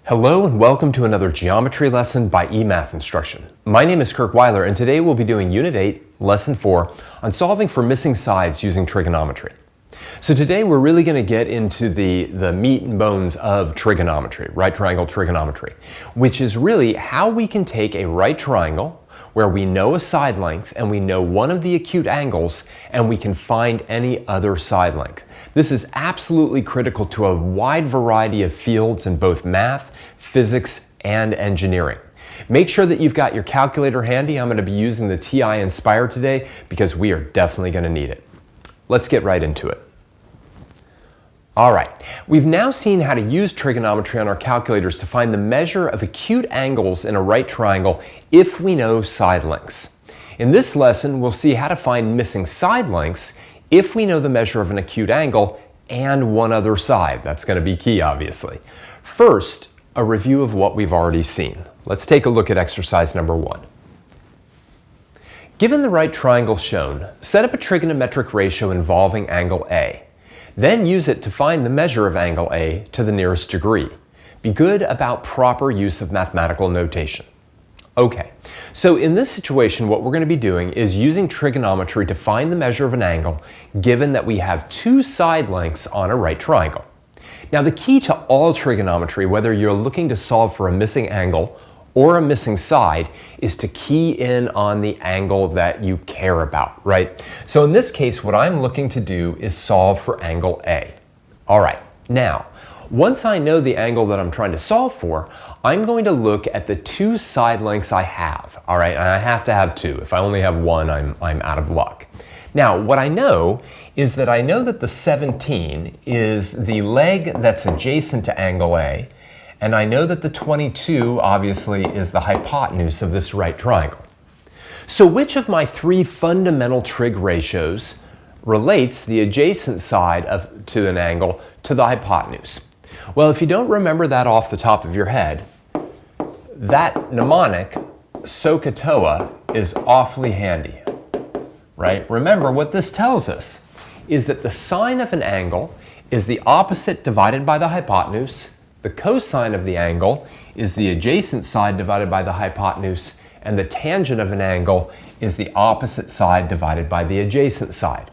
Hello and welcome to another geometry lesson by eMath Instruction. My name is Kirk Weiler and today we'll be doing Unit 8, Lesson 4 on solving for missing sides using trigonometry. So today we're really going to get into the meat and bones of trigonometry, right triangle trigonometry, which is really how we can take a right triangle where we know a side length and we know one of the acute angles and we can find any other side length. This is absolutely critical to a wide variety of fields in both math, physics, and engineering. Make sure that you've got your calculator handy. I'm going to be using the TI Inspire today because we are definitely going to need it. Let's get right into it. All right, we've now seen how to use trigonometry on our calculators to find the measure of acute angles in a right triangle if we know side lengths. In this lesson, we'll see how to find missing side lengths if we know the measure of an acute angle and one other side. That's going to be key, obviously. First, a review of what we've already seen. Let's take a look at exercise number 1. Given the right triangle shown, set up a trigonometric ratio involving angle A. Then use it to find the measure of angle A to the nearest degree. Be good about proper use of mathematical notation. Okay, so in this situation what we're going to be doing is using trigonometry to find the measure of an angle given that we have two side lengths on a right triangle. Now the key to all trigonometry, whether you're looking to solve for a missing angle or a missing side, is to key in on the angle that you care about, right? So in this case, what I'm looking to do is solve for angle A. All right, now, once I know the angle that I'm trying to solve for, I'm going to look at the two side lengths I have, all right? And I have to have two. If I only have one, I'm out of luck. Now, what I know is that I know that the 17 is the leg that's adjacent to angle A, and I know that the 22 obviously is the hypotenuse of this right triangle. So which of my three fundamental trig ratios relates the adjacent side to an angle to the hypotenuse? Well, if you don't remember that off the top of your head, that mnemonic, SOHCAHTOA, is awfully handy, right? Remember, what this tells us is that the sine of an angle is the opposite divided by the hypotenuse. The cosine of the angle is the adjacent side divided by the hypotenuse, and the tangent of an angle is the opposite side divided by the adjacent side.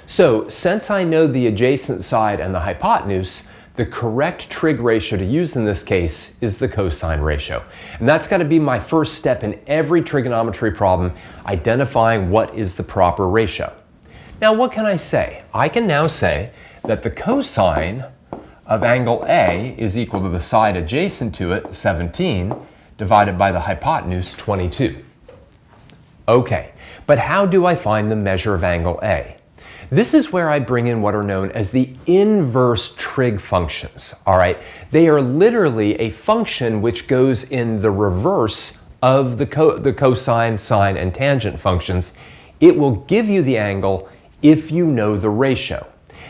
So, since I know the adjacent side and the hypotenuse, the correct trig ratio to use in this case is the cosine ratio. And that's got to be my first step in every trigonometry problem, identifying what is the proper ratio. Now, what can I say? I can now say that the cosine of angle A is equal to the side adjacent to it, 17, divided by the hypotenuse, 22. Okay, but how do I find the measure of angle A? This is where I bring in what are known as the inverse trig functions, all right? They are literally a function which goes in the reverse of the cosine, sine, and tangent functions. It will give you the angle if you know the ratio.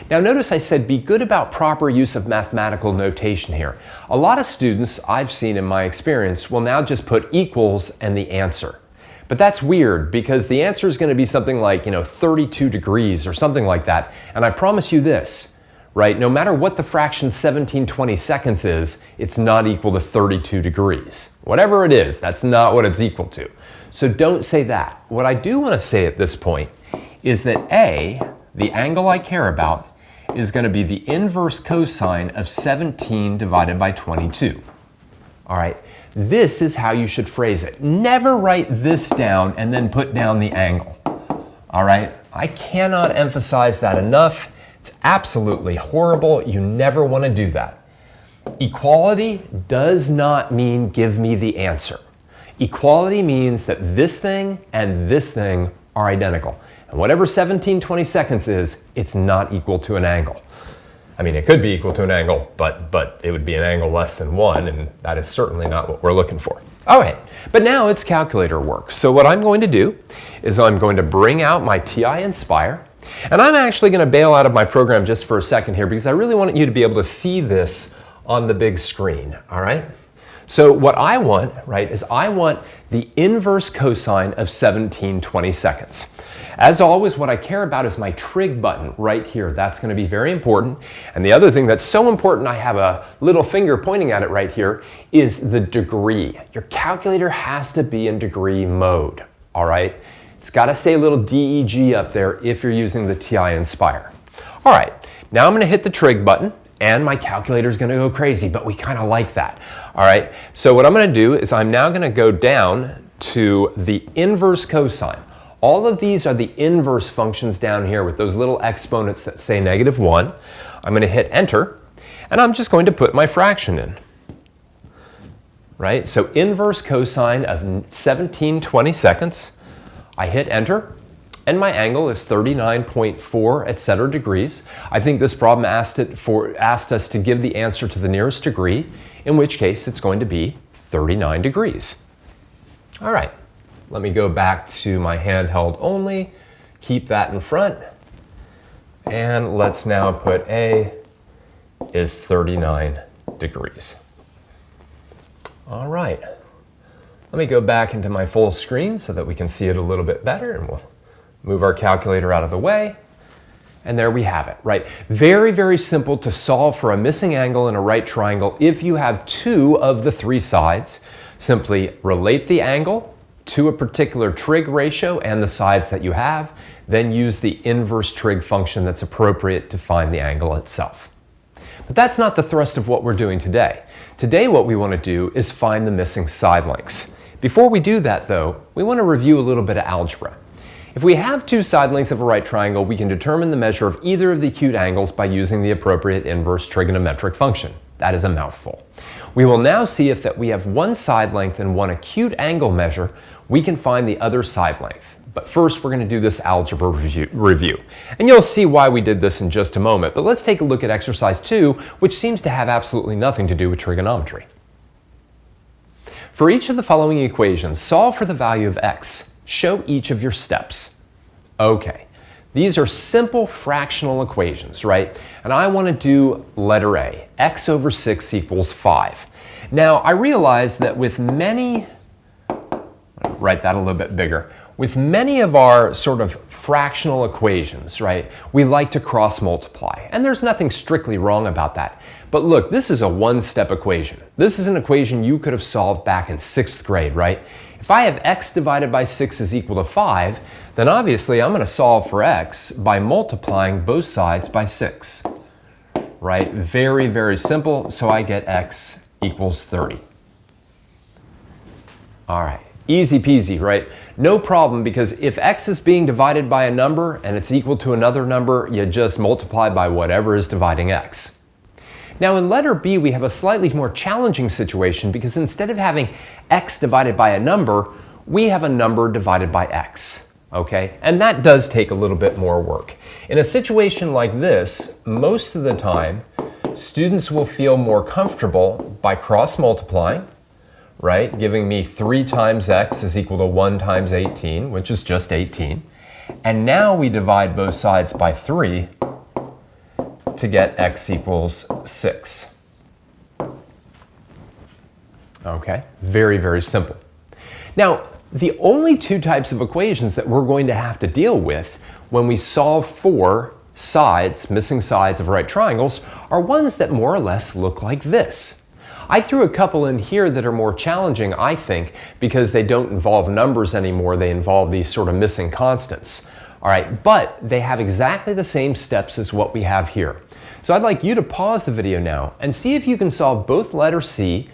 Now notice I said be good about proper use of mathematical notation here. A lot of students I've seen in my experience will now just put equals and the answer. But that's weird because the answer is going to be something like, 32 degrees or something like that. And I promise you this, right? No matter what the fraction 17/22 is, it's not equal to 32 degrees. Whatever it is, that's not what it's equal to. So don't say that. What I do want to say at this point is that A, the angle I care about, is going to be the inverse cosine of 17 divided by 22. All right, this is how you should phrase it. Never write this down and then put down the angle. All right, I cannot emphasize that enough. It's absolutely horrible. You never want to do that. Equality does not mean give me the answer. Equality means that this thing and this thing are identical. And whatever 17/22 is, it's not equal to an angle. I mean, it could be equal to an angle, but it would be an angle less than 1, and that is certainly not what we're looking for. All right, but now it's calculator work. So what I'm going to do is I'm going to bring out my TI Inspire, and I'm actually going to bail out of my program just for a second here because I really want you to be able to see this on the big screen, all right? So what I want, right, is I want the inverse cosine of 17/22. As always, what I care about is my trig button right here. That's going to be very important. And the other thing that's so important, I have a little finger pointing at it right here, is the degree. Your calculator has to be in degree mode, all right? It's got to stay a little DEG up there if you're using the TI Inspire. All right, now I'm going to hit the trig button, and my calculator is going to go crazy, but we kind of like that. All right, so what I'm going to do is I'm now going to go down to the inverse cosine. All of these are the inverse functions down here with those little exponents that say -1. I'm going to hit enter, and I'm just going to put my fraction in. Right, so inverse cosine of 17/22. I hit enter, and my angle is 39.4 etc. degrees. I think this problem asked us to give the answer to the nearest degree, in which case it's going to be 39 degrees. All right, let me go back to my handheld only, keep that in front, and let's now put A is 39 degrees. All right. Let me go back into my full screen so that we can see it a little bit better, and we'll move our calculator out of the way. And there we have it, right? Very, very simple to solve for a missing angle in a right triangle if you have two of the three sides. Simply relate the angle to a particular trig ratio and the sides that you have, then use the inverse trig function that's appropriate to find the angle itself. But that's not the thrust of what we're doing today. Today what we want to do is find the missing side lengths. Before we do that though, we want to review a little bit of algebra. If we have two side lengths of a right triangle, we can determine the measure of either of the acute angles by using the appropriate inverse trigonometric function. That is a mouthful. We will now see if that we have one side length and one acute angle measure, we can find the other side length. But first we're going to do this algebra review. And you'll see why we did this in just a moment, but let's take a look at exercise 2, which seems to have absolutely nothing to do with trigonometry. For each of the following equations, solve for the value of x. Show each of your steps. Okay, these are simple fractional equations, right? And I want to do letter A, x over 6 equals 5. Now, I realize that with many, I'll write that a little bit bigger, with many of our sort of fractional equations, right, we like to cross multiply. And there's nothing strictly wrong about that. But look, this is a one-step equation. This is an equation you could have solved back in 6th grade, right? If I have x divided by 6 is equal to 5, then obviously I'm going to solve for x by multiplying both sides by 6. Right? Very, very simple. So I get x equals 30. All right. Easy peasy, right? No problem, because if x is being divided by a number and it's equal to another number, you just multiply by whatever is dividing x. Now in letter B, we have a slightly more challenging situation because instead of having x divided by a number, we have a number divided by x, okay? And that does take a little bit more work. In a situation like this, most of the time, students will feel more comfortable by cross-multiplying, right? Giving me 3 times x is equal to 1 times 18, which is just 18. And now we divide both sides by 3 to get x equals 6. Okay, very, very simple. Now, the only two types of equations that we're going to have to deal with when we solve for sides, missing sides of right triangles, are ones that more or less look like this. I threw a couple in here that are more challenging, I think, because they don't involve numbers anymore. They involve these sort of missing constants. All right, but they have exactly the same steps as what we have here. So I'd like you to pause the video now and see if you can solve both letter C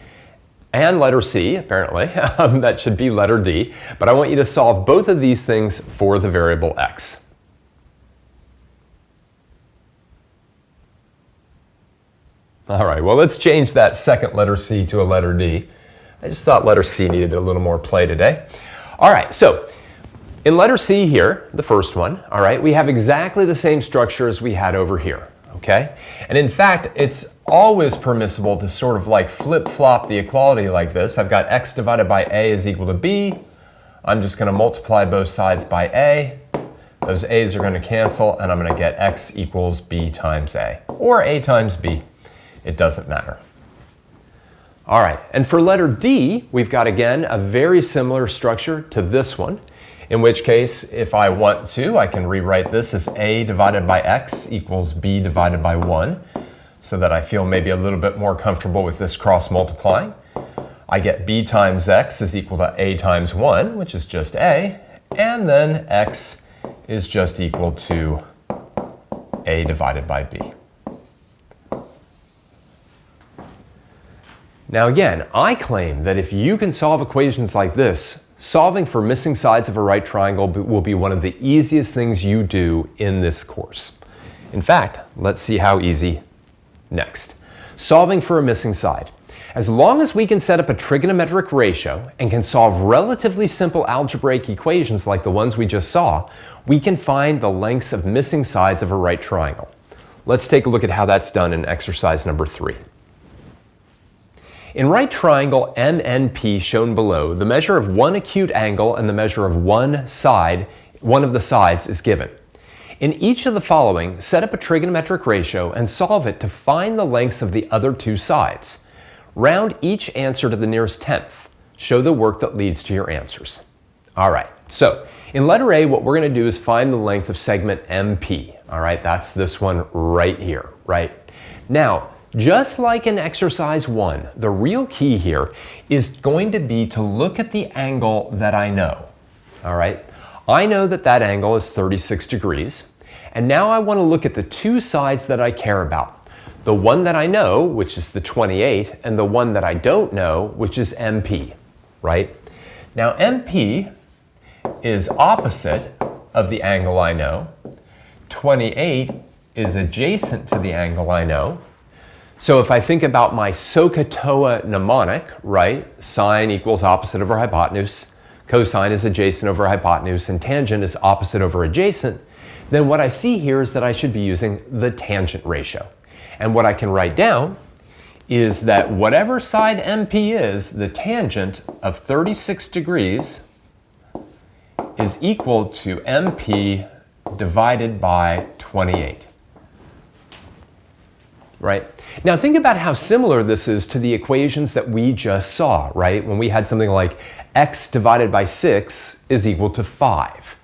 and letter C, apparently. That should be letter D. But I want you to solve both of these things for the variable x. All right, well, let's change that second letter C to a letter D. I just thought letter C needed a little more play today. All right, so in letter C here, the first one, all right, we have exactly the same structure as we had over here, okay? And in fact, it's always permissible to sort of like flip-flop the equality like this. I've got x divided by a is equal to b. I'm just going to multiply both sides by a. Those a's are going to cancel, and I'm going to get x equals b times a, or a times b. It doesn't matter. All right, and for letter D, we've got, again, a very similar structure to this one, in which case, if I want to, I can rewrite this as a divided by x equals b divided by 1, so that I feel maybe a little bit more comfortable with this cross multiplying. I get b times x is equal to a times 1, which is just a, and then x is just equal to a divided by b. Now again, I claim that if you can solve equations like this, solving for missing sides of a right triangle will be one of the easiest things you do in this course. In fact, let's see how easy next. Solving for a missing side. As long as we can set up a trigonometric ratio and can solve relatively simple algebraic equations like the ones we just saw, we can find the lengths of missing sides of a right triangle. Let's take a look at how that's done in exercise number 3. In right triangle MNP shown below, the measure of one acute angle and the measure of one of the sides is given. In each of the following, set up a trigonometric ratio and solve it to find the lengths of the other two sides. Round each answer to the nearest tenth. Show the work that leads to your answers. All right, so in letter A, what we're going to do is find the length of segment MP. All right, that's this one right here, right? Now, just like in exercise 1, the real key here is going to be to look at the angle that I know. All right, I know that that angle is 36 degrees, and now I want to look at the two sides that I care about. The one that I know, which is the 28, and the one that I don't know, which is MP, right? Now MP is opposite of the angle I know. 28 is adjacent to the angle I know. So if I think about my SOHCAHTOA mnemonic, right? Sine equals opposite over hypotenuse, cosine is adjacent over hypotenuse, and tangent is opposite over adjacent, then what I see here is that I should be using the tangent ratio. And what I can write down is that whatever side MP is, the tangent of 36 degrees is equal to MP divided by 28. Right? Now think about how similar this is to the equations that we just saw, right? When we had something like x divided by 6 is equal to 5,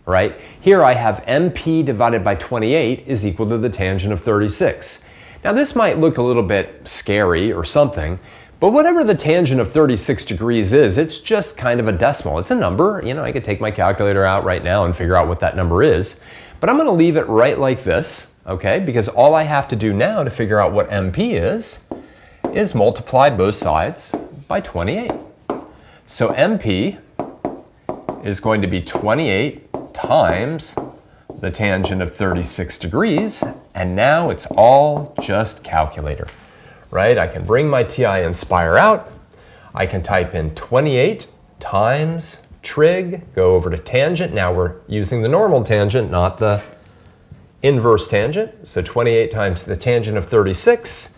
right? Here I have MP divided by 28 is equal to the tangent of 36. Now this might look a little bit scary or something, but whatever the tangent of 36 degrees is, it's just kind of a decimal. It's a number. You know, I could take my calculator out right now and figure out what that number is, but I'm going to leave it right like this. Okay, because all I have to do now to figure out what MP is multiply both sides by 28. So MP is going to be 28 times the tangent of 36 degrees, and now it's all just calculator, right? I can bring my TI Inspire out. I can type in 28 times trig, go over to tangent. Now we're using the normal tangent, not the inverse tangent, so 28 times the tangent of 36,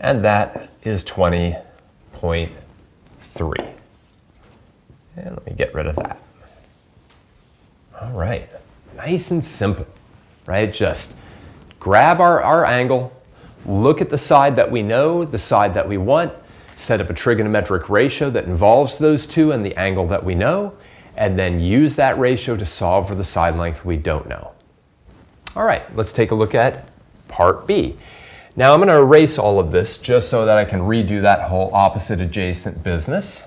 and that is 20.3. And let me get rid of that. All right, nice and simple, right? Just grab our angle, look at the side that we know, the side that we want, set up a trigonometric ratio that involves those two and the angle that we know, and then use that ratio to solve for the side length we don't know. All right, let's take a look at part B. Now I'm going to erase all of this just so that I can redo that whole opposite adjacent business.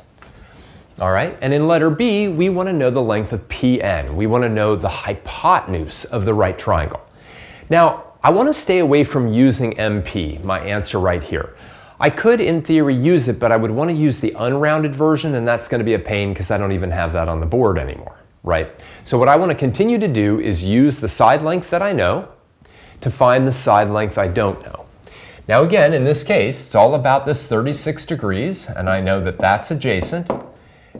All right, and in letter B, we want to know the length of PN. We want to know the hypotenuse of the right triangle. Now, I want to stay away from using MP, my answer right here. I could, in theory, use it, but I would want to use the unrounded version, and that's going to be a pain because I don't even have that on the board anymore. Right? So what I want to continue to do is use the side length that I know to find the side length I don't know. Now again, in this case, it's all about this 36 degrees, and I know that that's adjacent,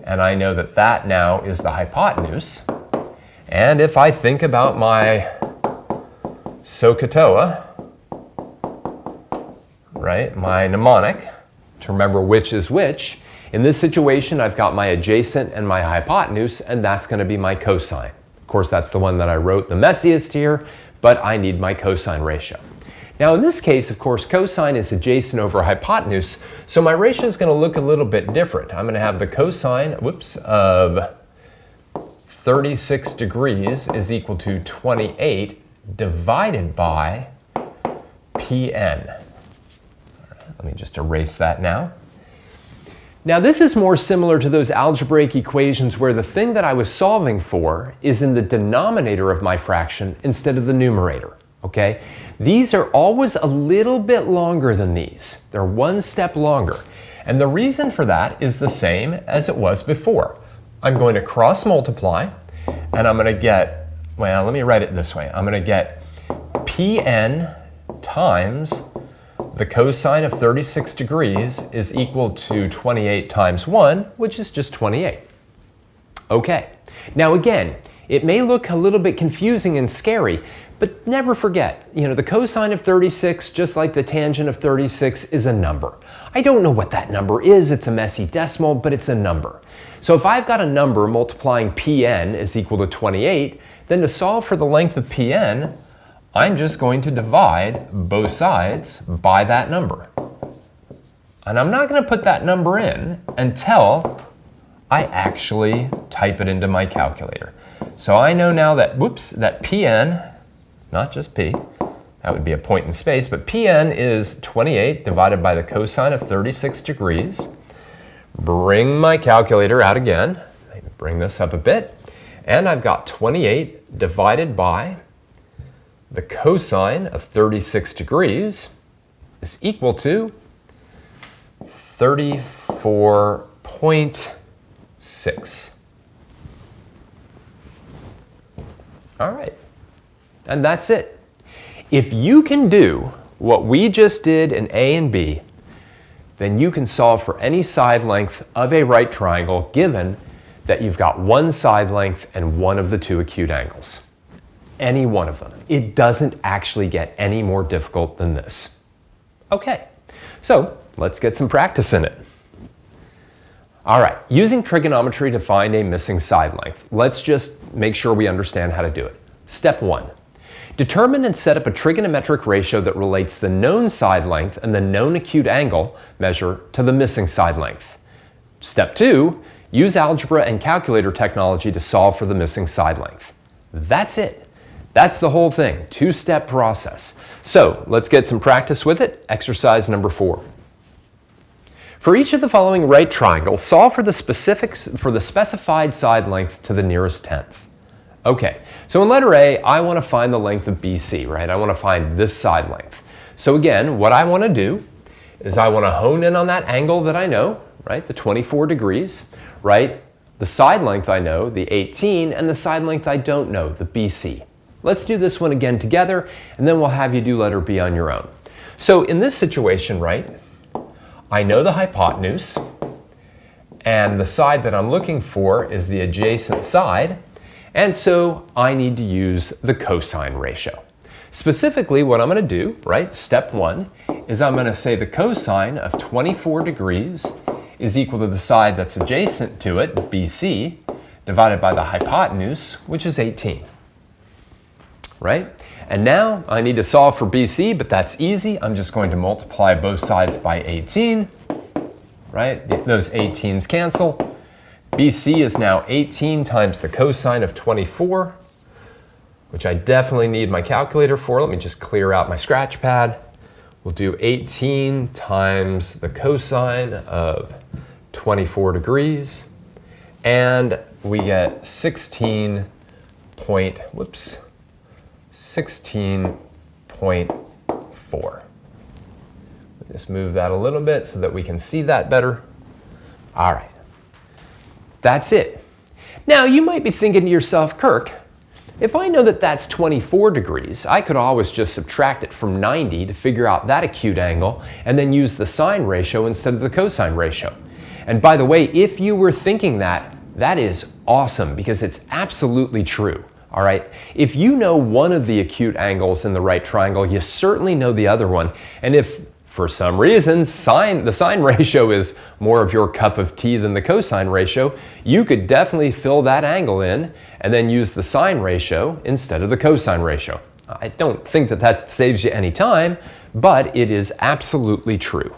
and I know that that now is the hypotenuse. And if I think about my SOHCAHTOA, right, my mnemonic, to remember which is which, in this situation, I've got my adjacent and my hypotenuse, and that's going to be my cosine. Of course, that's the one that I wrote the messiest here, but I need my cosine ratio. Now in this case, of course, cosine is adjacent over hypotenuse, so my ratio is going to look a little bit different. I'm going to have the cosine, of 36 degrees is equal to 28 divided by Pn. Let me just erase that now. Now this is more similar to those algebraic equations where the thing that I was solving for is in the denominator of my fraction instead of the numerator, okay? These are always a little bit longer than these. They're one step longer. And the reason for that is the same as it was before. I'm going to cross multiply, and I'm going to get, well, let me write it this way. I'm going to get Pn times the cosine of 36 degrees is equal to 28 times 1, which is just 28. Okay, now again, it may look a little bit confusing and scary, but never forget, the cosine of 36, just like the tangent of 36, is a number. I don't know what that number is, it's a messy decimal, but it's a number. So if I've got a number multiplying Pn is equal to 28, then to solve for the length of Pn, I'm just going to divide both sides by that number. And I'm not going to put that number in until I actually type it into my calculator. So I know now that, that Pn, not just P, that would be a point in space, but Pn is 28 divided by the cosine of 36 degrees. Bring my calculator out again. Maybe bring this up a bit. And I've got 28 divided by the cosine of 36 degrees is equal to 34.6. All right, and that's it. If you can do what we just did in A and B, then you can solve for any side length of a right triangle given that you've got one side length and one of the two acute angles. Any one of them. It doesn't actually get any more difficult than this. Okay, so let's get some practice in it. All right, using trigonometry to find a missing side length, let's just make sure we understand how to do it. Step 1. Determine and set up a trigonometric ratio that relates the known side length and the known acute angle measure to the missing side length. Step 2. Use algebra and calculator technology to solve for the missing side length. That's it. That's the whole thing, two-step process. So let's get some practice with it. Exercise number 4. For each of the following right triangles, solve for the specified side length to the nearest tenth. Okay, so in letter A, I want to find the length of BC, right? I want to find this side length. So again, what I want to do is I want to hone in on that angle that I know, right? The 24 degrees, right? The side length I know, the 18, and the side length I don't know, the BC. Let's do this one again together, and then we'll have you do letter B on your own. So in this situation, right, I know the hypotenuse, and the side that I'm looking for is the adjacent side, and so I need to use the cosine ratio. Specifically, what I'm going to do, right, step 1, is I'm going to say the cosine of 24 degrees is equal to the side that's adjacent to it, BC, divided by the hypotenuse, which is 18. Right? And now I need to solve for BC, but that's easy. I'm just going to multiply both sides by 18, right? Those 18s cancel. BC is now 18 times the cosine of 24, which I definitely need my calculator for. Let me just clear out my scratch pad. We'll do 18 times the cosine of 24 degrees, and we get 16.4. Just move that a little bit so that we can see that better. All right, that's it. Now you might be thinking to yourself, Kirk, if I know that that's 24 degrees, I could always just subtract it from 90 to figure out that acute angle and then use the sine ratio instead of the cosine ratio. And by the way, if you were thinking that, that is awesome because it's absolutely true. All right, if you know one of the acute angles in the right triangle, you certainly know the other one. And if for some reason the sine ratio is more of your cup of tea than the cosine ratio, you could definitely fill that angle in and then use the sine ratio instead of the cosine ratio. I don't think that that saves you any time, but it is absolutely true.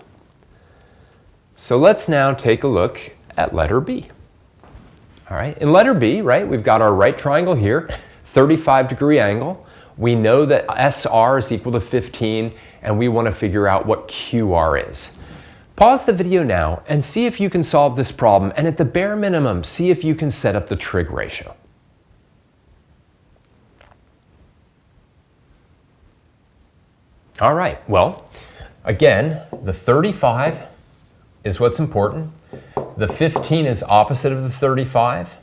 So let's now take a look at letter B. All right, in letter B, right, we've got our right triangle here, 35-degree angle. We know that SR is equal to 15, and we want to figure out what QR is. Pause the video now and see if you can solve this problem, and at the bare minimum, see if you can set up the trig ratio. All right, well, again, the 35 is what's important. The 15 is opposite of the 35.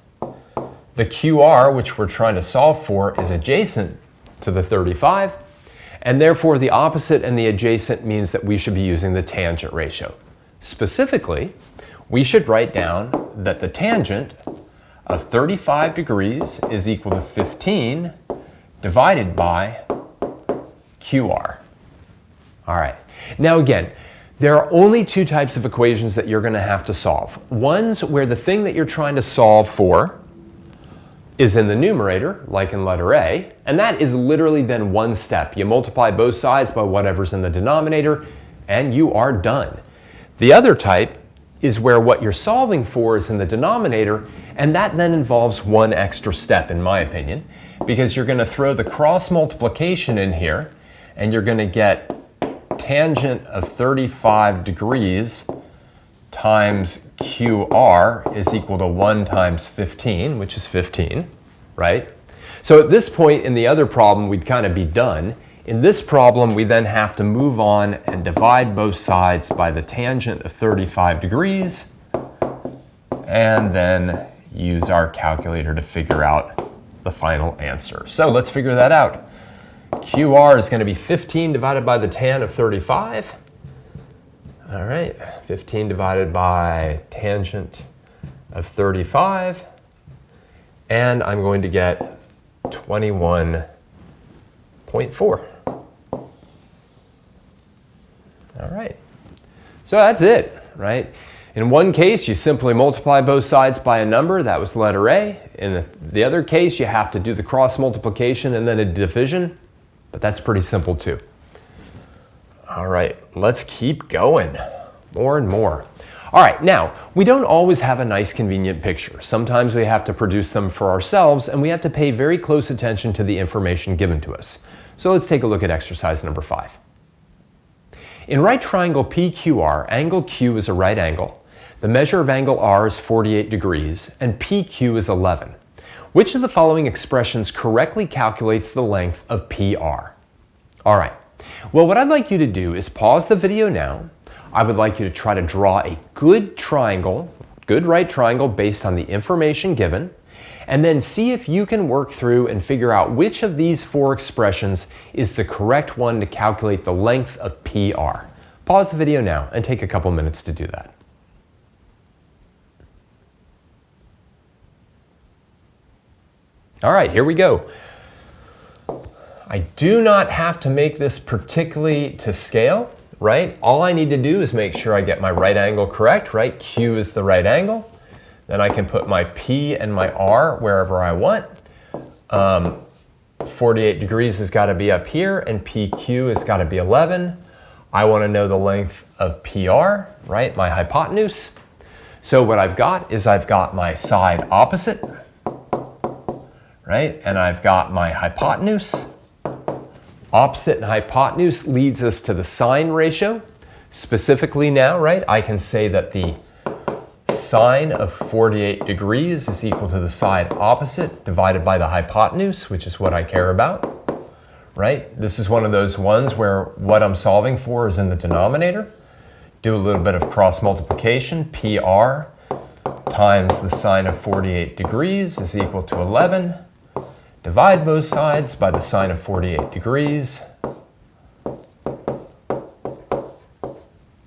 The QR, which we're trying to solve for, is adjacent to the 35. And therefore, the opposite and the adjacent means that we should be using the tangent ratio. Specifically, we should write down that the tangent of 35 degrees is equal to 15 divided by QR. All right. Now again, there are only two types of equations that you're going to have to solve. One's where the thing that you're trying to solve for is in the numerator, like in letter A, and that is literally then one step. You multiply both sides by whatever's in the denominator, and you are done. The other type is where what you're solving for is in the denominator, and that then involves one extra step, in my opinion, because you're going to throw the cross multiplication in here, and you're going to get tangent of 35 degrees times QR is equal to 1 times 15, which is 15, right? So at this point in the other problem, we'd kind of be done. In this problem, we then have to move on and divide both sides by the tangent of 35 degrees, and then use our calculator to figure out the final answer. So let's figure that out. QR is going to be 15 divided by the tan of 35. All right, 15 divided by tangent of 35. And I'm going to get 21.4. All right, so that's it, right? In one case, you simply multiply both sides by a number. That was letter A. In the other case, you have to do the cross multiplication and then a division. But that's pretty simple too. All right, let's keep going. More and more. All right, now, we don't always have a nice, convenient picture. Sometimes we have to produce them for ourselves, and we have to pay very close attention to the information given to us. So let's take a look at exercise number 5. In right triangle PQR, angle Q is a right angle. The measure of angle R is 48 degrees, and PQ is 11. Which of the following expressions correctly calculates the length of PR? All right, well, what I'd like you to do is pause the video now. I would like you to try to draw a good triangle, good right triangle based on the information given, and then see if you can work through and figure out which of these 4 expressions is the correct one to calculate the length of PR. Pause the video now and take a couple minutes to do that. All right, here we go. I do not have to make this particularly to scale, right? All I need to do is make sure I get my right angle correct, right? Q is the right angle. Then I can put my P and my R wherever I want. 48 degrees has got to be up here, and PQ has got to be 11. I want to know the length of PR, right? My hypotenuse. So what I've got is I've got my side opposite, right? And I've got my hypotenuse. Opposite and hypotenuse leads us to the sine ratio. Specifically now, right, I can say that the sine of 48 degrees is equal to the side opposite divided by the hypotenuse, which is what I care about, right? This is one of those ones where what I'm solving for is in the denominator. Do a little bit of cross multiplication. PR times the sine of 48 degrees is equal to 11. Divide both sides by the sine of 48 degrees.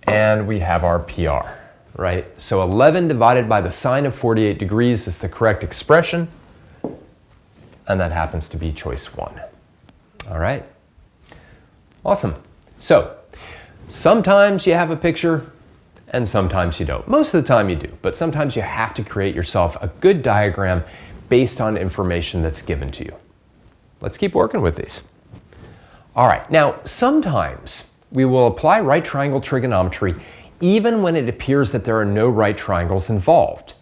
And we have our PR, right? So 11 divided by the sine of 48 degrees is the correct expression. And that happens to be choice 1. All right. Awesome. So sometimes you have a picture and sometimes you don't. Most of the time you do, but sometimes you have to create yourself a good diagram based on information that's given to you. Let's keep working with these. All right, now sometimes we will apply right triangle trigonometry even when it appears that there are no right triangles involved.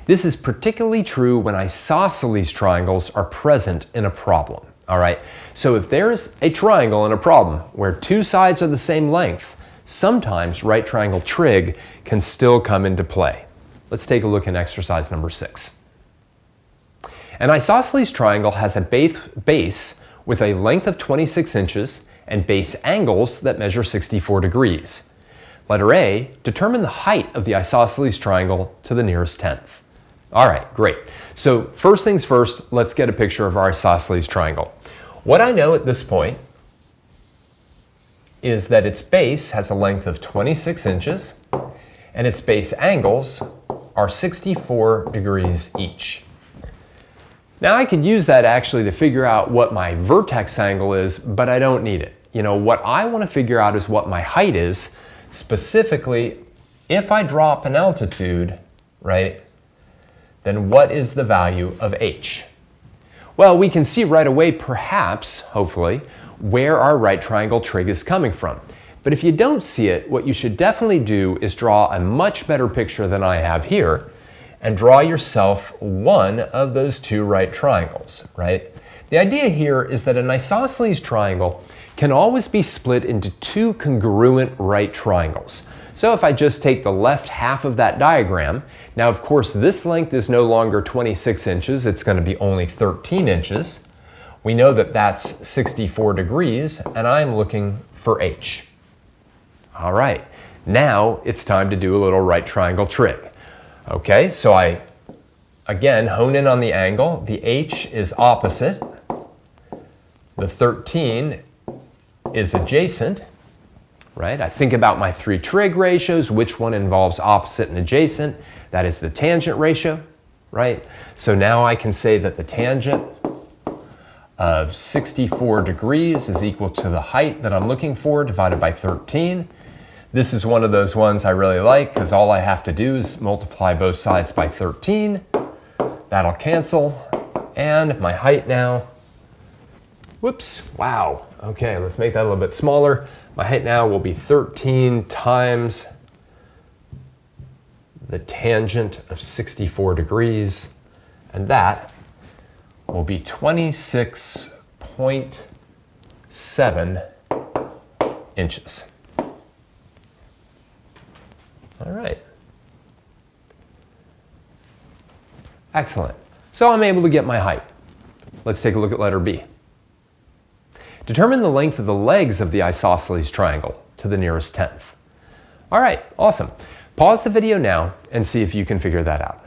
This is particularly true when isosceles triangles are present in a problem. All right, so if there's a triangle in a problem where two sides are the same length, sometimes right triangle trig can still come into play. Let's take a look at exercise number 6. An isosceles triangle has a base with a length of 26 inches and base angles that measure 64 degrees. Letter A, determine the height of the isosceles triangle to the nearest tenth. All right, great. So first things first, let's get a picture of our isosceles triangle. What I know at this point is that its base has a length of 26 inches and its base angles are 64 degrees each. Now I could use that actually to figure out what my vertex angle is, but I don't need it. You know, what I want to figure out is what my height is, specifically if I drop an altitude, right, then what is the value of h? Well, we can see right away, perhaps, hopefully, where our right triangle trig is coming from. But if you don't see it, what you should definitely do is draw a much better picture than I have here and draw yourself one of those two right triangles, right? The idea here is that an isosceles triangle can always be split into two congruent right triangles. So if I just take the left half of that diagram, now of course this length is no longer 26 inches, it's going to be only 13 inches. We know that that's 64 degrees, and I'm looking for h. All right, now it's time to do a little right triangle trig. Okay, so I, again, hone in on the angle. The h is opposite. The 13 is adjacent, right? I think about my three trig ratios, which one involves opposite and adjacent. That is the tangent ratio, right? So now I can say that the tangent of 64 degrees is equal to the height that I'm looking for divided by 13. This is one of those ones I really like because all I have to do is multiply both sides by 13. That'll cancel. And my height now, whoops, wow. Okay, let's make that a little bit smaller. My height now will be 13 times the tangent of 64 degrees, and that will be 26.7 inches. All right. Excellent. So I'm able to get my height. Let's take a look at letter B. Determine the length of the legs of the isosceles triangle to the nearest tenth. All right, awesome. Pause the video now and see if you can figure that out.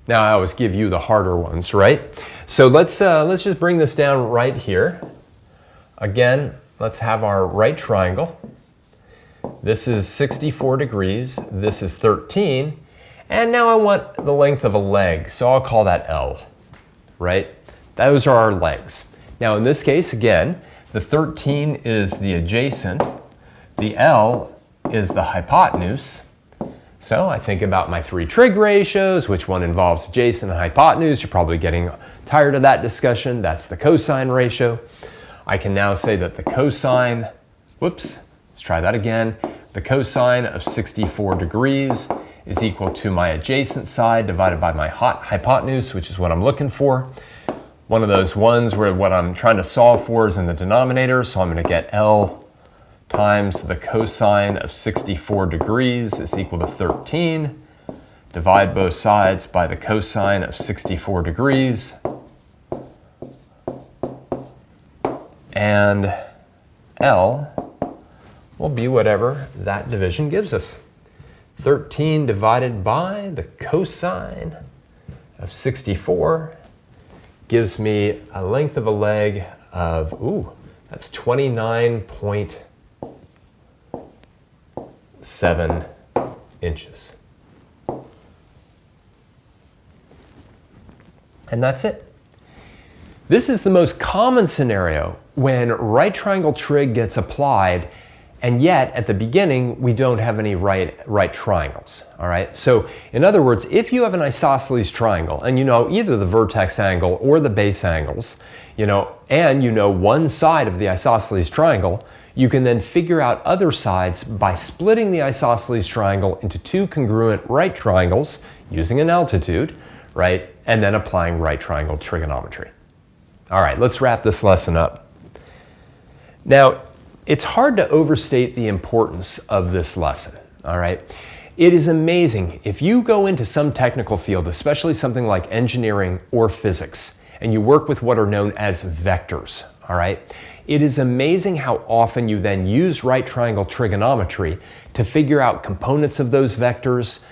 Now I always give you the harder ones, right? So let's just bring this down right here. Again, let's have our right triangle. This is 64 degrees, this is 13, and now I want the length of a leg, so I'll call that L, right? Those are our legs. Now in this case, again, the 13 is the adjacent, the L is the hypotenuse. So I think about my three trig ratios, which one involves adjacent and hypotenuse. You're probably getting tired of that discussion. That's the cosine ratio. I can now say that the cosine, whoops, let's try that again. The cosine of 64 degrees is equal to my adjacent side divided by my hypotenuse, which is what I'm looking for. One of those ones where what I'm trying to solve for is in the denominator, so I'm going to get L times the cosine of 64 degrees is equal to 13. Divide both sides by the cosine of 64 degrees. And L will be whatever that division gives us. 13 divided by the cosine of 64 gives me a length of a leg of, ooh, that's 29.7 inches. And that's it. This is the most common scenario when right triangle trig gets applied And yet, at the beginning, we don't have any right triangles, all right? So, in other words, if you have an isosceles triangle, and you know either the vertex angle or the base angles, and you know one side of the isosceles triangle, you can then figure out other sides by splitting the isosceles triangle into two congruent right triangles using an altitude, right? And then applying right triangle trigonometry. All right, let's wrap this lesson up. Now, it's hard to overstate the importance of this lesson, all right? It is amazing if you go into some technical field, especially something like engineering or physics, and you work with what are known as vectors, all right? It is amazing how often you then use right triangle trigonometry to figure out components of those vectors,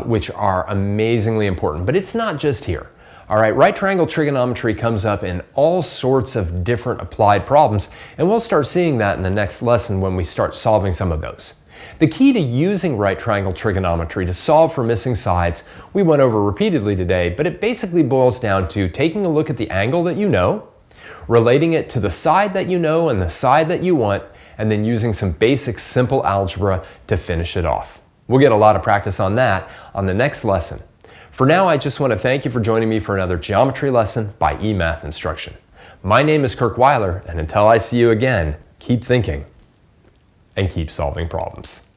which are amazingly important. But it's not just here. All right, right triangle trigonometry comes up in all sorts of different applied problems, and we'll start seeing that in the next lesson when we start solving some of those. The key to using right triangle trigonometry to solve for missing sides we went over repeatedly today, but it basically boils down to taking a look at the angle that you know, relating it to the side that you know and the side that you want, and then using some basic simple algebra to finish it off. We'll get a lot of practice on that on the next lesson. For now, I just want to thank you for joining me for another geometry lesson by eMath Instruction. My name is Kirk Weiler, and until I see you again, keep thinking and keep solving problems.